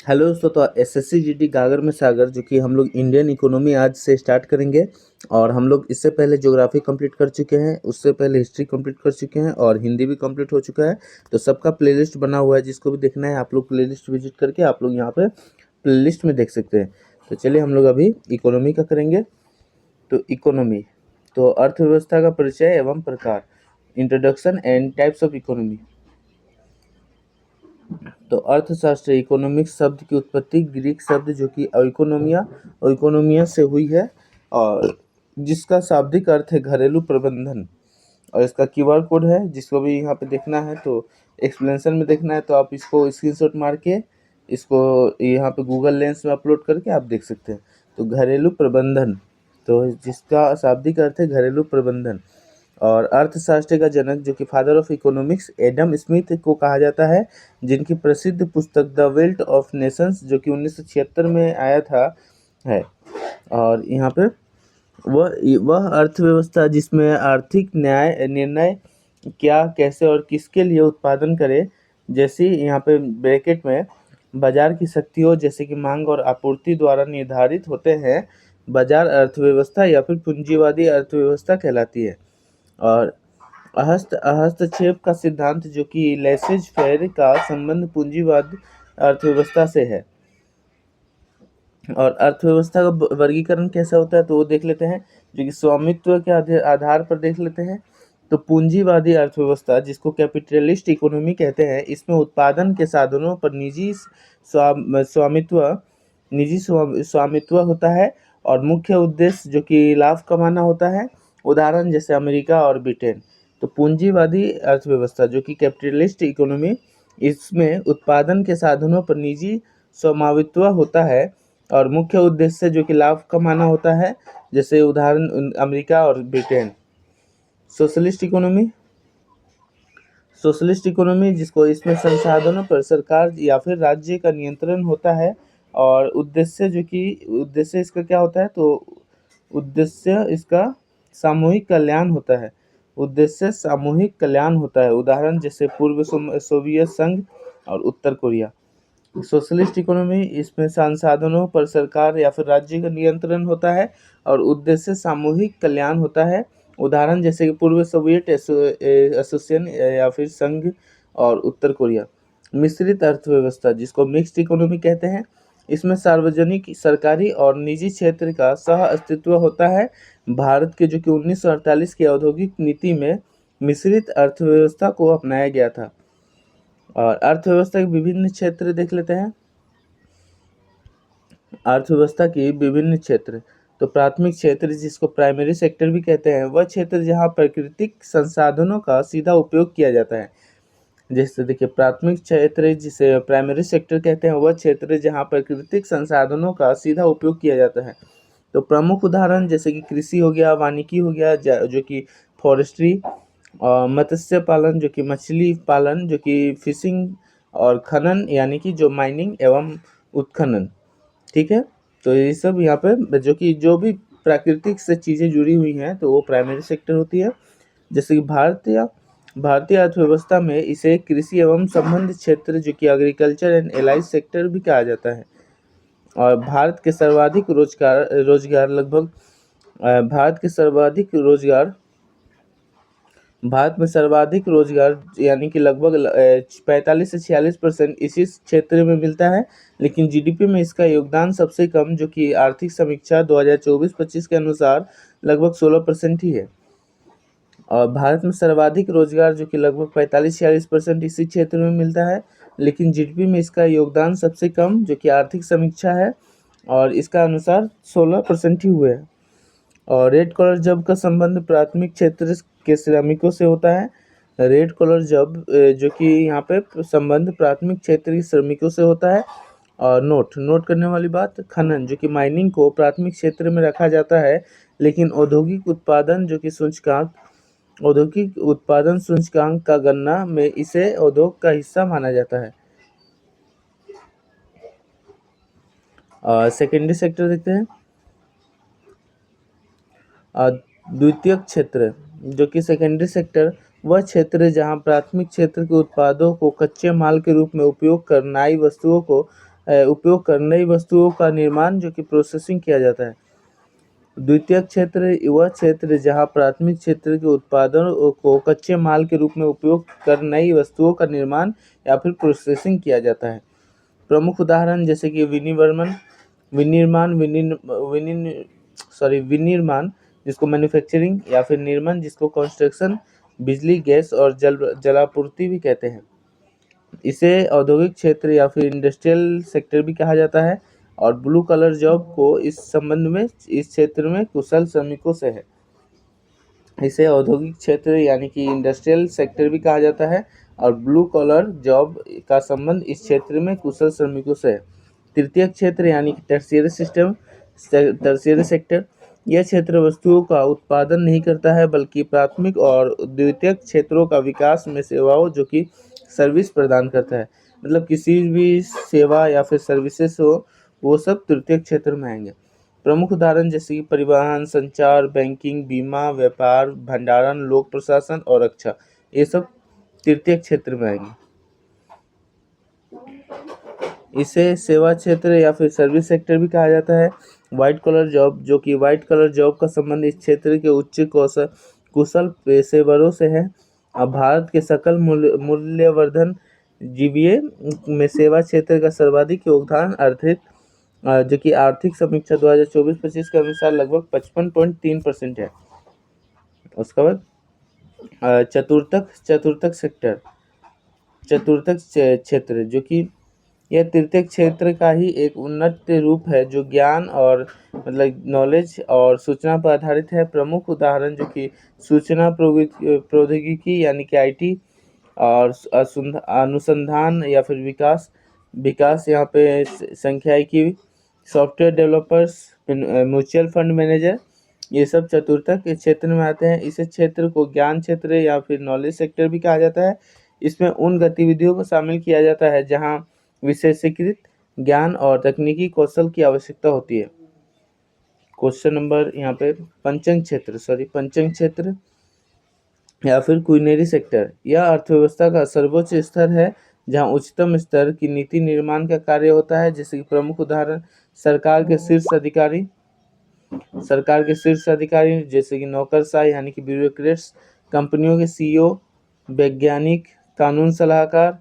Hello दोस्तों, तो SSC GD गागर में सागर जो कि हम लोग इंडियन इकोनॉमी आज से स्टार्ट करेंगे। और हम लोग इससे पहले ज्योग्राफी कंप्लीट कर चुके हैं, उससे पहले हिस्ट्री कंप्लीट कर चुके हैं और हिंदी भी कंप्लीट हो चुका है। तो सबका प्लेलिस्ट बना हुआ है, जिसको भी देखना है आप लोग प्लेलिस्ट विजिट करके आप लोग यहाँ पे प्लेलिस्ट में देख सकते हैं। तो चलिए हम लोग अभी इकोनॉमी का करेंगे। तो इकोनॉमी तो अर्थव्यवस्था का परिचय एवं प्रकार, introduction and types of economy. तो अर्थशास्त्र इकोनॉमिक्स शब्द की उत्पत्ति ग्रीक शब्द जो कि इकोनोमिया से हुई है, और जिसका शाब्दिक अर्थ है घरेलू प्रबंधन। और इसका क्यूआर कोड है, जिसको भी यहाँ पे देखना है तो एक्सप्लेनेशन में देखना है तो आप इसको स्क्रीनशॉट मार के इसको यहाँ पे गूगल लेंस में अपलोड करके आप देख सकते हैं। तो घरेलू प्रबंधन, तो जिसका शाब्दिक अर्थ है घरेलू प्रबंधन। और अर्थशास्त्र का जनक जो कि father of economics Adam Smith को कहा जाता है, जिनकी प्रसिद्ध पुस्तक द वेल्थ ऑफ नेशंस जो कि 1976 में आया था है। और यहाँ पे वह अर्थव्यवस्था जिसमें आर्थिक न्याय निर्णय क्या, कैसे और किसके लिए उत्पादन करे, जैसे यहाँ पे ब्रैकेट में बाजार की शक्तियों जैसे कि मांग और आपूर्ति द्वारा निर्धारित होते हैं, बाजार अर्थव्यवस्था या फिर पूंजीवादी अर्थव्यवस्था कहलाती है। और हस्तक्षेप का सिद्धांत जो कि लेसेज फेयर का संबंध पूंजीवाद अर्थव्यवस्था से है। और अर्थव्यवस्था का वर्गीकरण कैसा होता है तो वो देख लेते हैं, जो कि स्वामित्व के आधार पर देख लेते हैं। तो पूंजीवादी अर्थव्यवस्था जिसको कैपिटलिस्ट इकोनॉमी कहते हैं, इसमें उत्पादन के साधनों पर निजी स्वामित्व होता है और मुख्य उद्देश्य जो कि लाभ कमाना होता है, उदाहरण जैसे अमेरिका और ब्रिटेन। तो पूंजीवादी अर्थव्यवस्था जो कि कैपिटलिस्ट इकोनॉमी, इसमें उत्पादन के साधनों पर निजी स्वामित्व होता है और मुख्य उद्देश्य जो कि लाभ कमाना होता है, जैसे उदाहरण अमेरिका और ब्रिटेन। सोशलिस्ट इकोनॉमी जिसको, इसमें संसाधनों पर सरकार या फिर राज्य का नियंत्रण होता है और उद्देश्य इसका क्या होता है तो उद्देश्य इसका सामूहिक कल्याण होता है। उदाहरण जैसे पूर्व सोवियत संघ और उत्तर कोरिया। सोशलिस्ट इकोनॉमी, इसमें संसाधनों पर सरकार या फिर राज्य का नियंत्रण होता है और उद्देश्य सामूहिक कल्याण होता है, उदाहरण जैसे कि पूर्व सोवियत एसोसिएशन या फिर संघ और उत्तर कोरिया। मिश्रित अर्थव्यवस्था जिसको मिक्स्ड इकोनॉमी कहते हैं, इसमें सार्वजनिक, सरकारी और निजी क्षेत्र का सह अस्तित्व होता है। भारत के जो कि 1948 की औद्योगिक नीति में मिश्रित अर्थव्यवस्था को अपनाया गया था। और अर्थव्यवस्था के विभिन्न क्षेत्र देख लेते हैं। अर्थव्यवस्था की विभिन्न क्षेत्र, तो प्राथमिक क्षेत्र जिसको प्राइमरी सेक्टर भी कहते हैं, वह क्षेत्र जहां प्राकृतिक संसाधनों का सीधा उपयोग किया जाता है। जैसे देखिए, प्राथमिक क्षेत्र जिसे प्राइमरी सेक्टर कहते हैं, वह क्षेत्र जहां प्राकृतिक संसाधनों का सीधा उपयोग किया जाता है। तो प्रमुख उदाहरण जैसे कि कृषि हो गया, वानिकी हो गया जो कि फॉरेस्ट्री, और मत्स्य पालन जो कि मछली पालन जो कि फिशिंग, और खनन यानी कि जो माइनिंग एवं उत्खनन। ठीक है, तो ये सब यहाँ पे जो भी प्राकृतिक से चीज़ें जुड़ी हुई हैं तो वो प्राइमरी सेक्टर होती है। जैसे कि भारतीय अर्थव्यवस्था में इसे कृषि एवं संबंध क्षेत्र जो कि एग्रीकल्चर एंड एलाइड सेक्टर भी कहा जाता है। और भारत के सर्वाधिक रोजगार लगभग भारत के सर्वाधिक रोजगार भारत में सर्वाधिक रोजगार यानी कि लगभग 45 से 46% इसी क्षेत्र में मिलता है, लेकिन जीडीपी में इसका योगदान सबसे कम जो कि आर्थिक समीक्षा 2024-25 के अनुसार लगभग 16% ही है। और भारत में सर्वाधिक रोजगार जो कि लगभग 45-46% इसी क्षेत्र में मिलता है, लेकिन जीडीपी में इसका योगदान सबसे कम जो कि आर्थिक समीक्षा है और इसका अनुसार 16% ही हुए हैं। और रेड कॉलर जॉब का संबंध प्राथमिक क्षेत्र के श्रमिकों से होता है। रेड कॉलर जॉब जो कि यहाँ पे संबंध प्राथमिक क्षेत्र के श्रमिकों से होता है। और नोट करने वाली बात, खनन जो कि माइनिंग को प्राथमिक क्षेत्र में रखा जाता है, लेकिन औद्योगिक उत्पादन सूचकांक का गणना में इसे उद्योग का हिस्सा माना जाता है। सेकेंडरी सेक्टर देखते हैं। द्वितीयक क्षेत्र जो कि सेकेंडरी सेक्टर, वह क्षेत्र है जहां प्राथमिक क्षेत्र के उत्पादों को कच्चे माल के रूप में उपयोग कर नई वस्तुओं को उपयोग कर नई वस्तुओं का निर्माण जो कि प्रोसेसिंग किया जाता है। द्वितीयक क्षेत्र वह क्षेत्र जहाँ प्राथमिक क्षेत्र के उत्पादन को कच्चे माल के रूप में उपयोग कर नई वस्तुओं का निर्माण या फिर प्रोसेसिंग किया जाता है। प्रमुख उदाहरण जैसे कि विनिर्माण जिसको मैन्युफैक्चरिंग, या फिर निर्माण जिसको कंस्ट्रक्शन, बिजली, गैस और जलापूर्ति भी कहते हैं। इसे औद्योगिक क्षेत्र या फिर इंडस्ट्रियल सेक्टर भी कहा जाता है। और ब्लू कलर जॉब को इस संबंध में इस क्षेत्र में कुशल श्रमिकों से है। इसे औद्योगिक क्षेत्र यानी कि इंडस्ट्रियल सेक्टर भी कहा जाता है और ब्लू कॉलर जॉब का संबंध इस क्षेत्र में कुशल श्रमिकों से है। तृतीयक क्षेत्र यानी कि टर्शियरी सेक्टर, यह क्षेत्र वस्तुओं का उत्पादन नहीं करता है बल्कि प्राथमिक और द्वितीयक क्षेत्रों का विकास में सेवाओं जो कि सर्विस प्रदान करता है। मतलब किसी भी सेवा या फिर सर्विसेज हो वो सब तृतीयक क्षेत्र में आएंगे। प्रमुख उदाहरण जैसे कि परिवहन, संचार, बैंकिंग, बीमा, व्यापार, भंडारण, लोक प्रशासन और रक्षा, ये सब तृतीय क्षेत्र में आएंगे। इसे सेवा क्षेत्र या फिर सर्विस सेक्टर भी कहा जाता है। व्हाइट कलर जॉब, जो कि व्हाइट कलर जॉब का संबंध इस क्षेत्र के उच्च कुशल पेशेवरों से है। अब भारत के सकल मूल्यवर्धन जीवीए में सेवा क्षेत्र का सर्वाधिक योगदान आर्थिक जो कि आर्थिक समीक्षा 2024-25 के अनुसार लगभग 55.3% है। उसके बाद चतुर्थक क्षेत्र जो कि यह तृतीय क्षेत्र का ही एक उन्नत रूप है जो ज्ञान और मतलब नॉलेज और सूचना पर आधारित है। प्रमुख उदाहरण जो कि सूचना प्रौद्योगिकी यानी कि आईटी और अनुसंधान या फिर विकास यहाँ पे सांख्यिकी, software developers, mutual fund manager, ये सब चतुर्थक के क्षेत्र में आते हैं। इस क्षेत्र को ज्ञान क्षेत्र या फिर नॉलेज सेक्टर भी कहा जाता है। इसमें उन गतिविधियों को शामिल किया जाता है जहां विशेषीकृत ज्ञान और तकनीकी कौशल की आवश्यकता होती है। क्वेश्चन नंबर यहाँ पे पंचम क्षेत्र या फिर क्वीनरी सेक्टर, यह अर्थव्यवस्था का सर्वोच्च स्तर है जहां उच्चतम स्तर की नीति निर्माण का कार्य होता है। जैसे कि प्रमुख उदाहरण सरकार के शीर्ष अधिकारी जैसे कि नौकरशाही यानी कि ब्यूरोक्रेट्स, कंपनियों के सीईओ, वैज्ञानिक, कानून सलाहकार,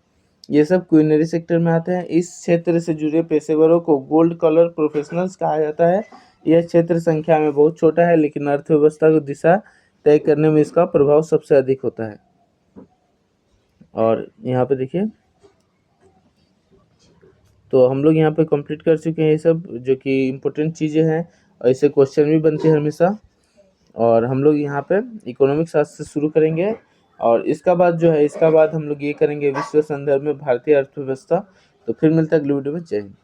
ये सब क्वीनरी सेक्टर में आते हैं। इस क्षेत्र से जुड़े पेशेवरों को गोल्ड कॉलर प्रोफेशनल्स कहा जाता है। यह क्षेत्र संख्या में बहुत छोटा है लेकिन अर्थव्यवस्था को दिशा तय करने में इसका प्रभाव सबसे अधिक होता है। और यहाँ पे देखिए, तो हम लोग यहाँ पे कंप्लीट कर चुके हैं ये सब जो कि इम्पोर्टेंट चीज़ें हैं और इससे क्वेश्चन भी बनते हैं हमेशा। और हम लोग यहाँ पे इकोनॉमिक शास्त्र से शुरू करेंगे और इसका बाद हम लोग ये करेंगे विश्व संदर्भ में भारतीय अर्थव्यवस्था। तो फिर मिलता है अगली वीडियो में। जय हिंद।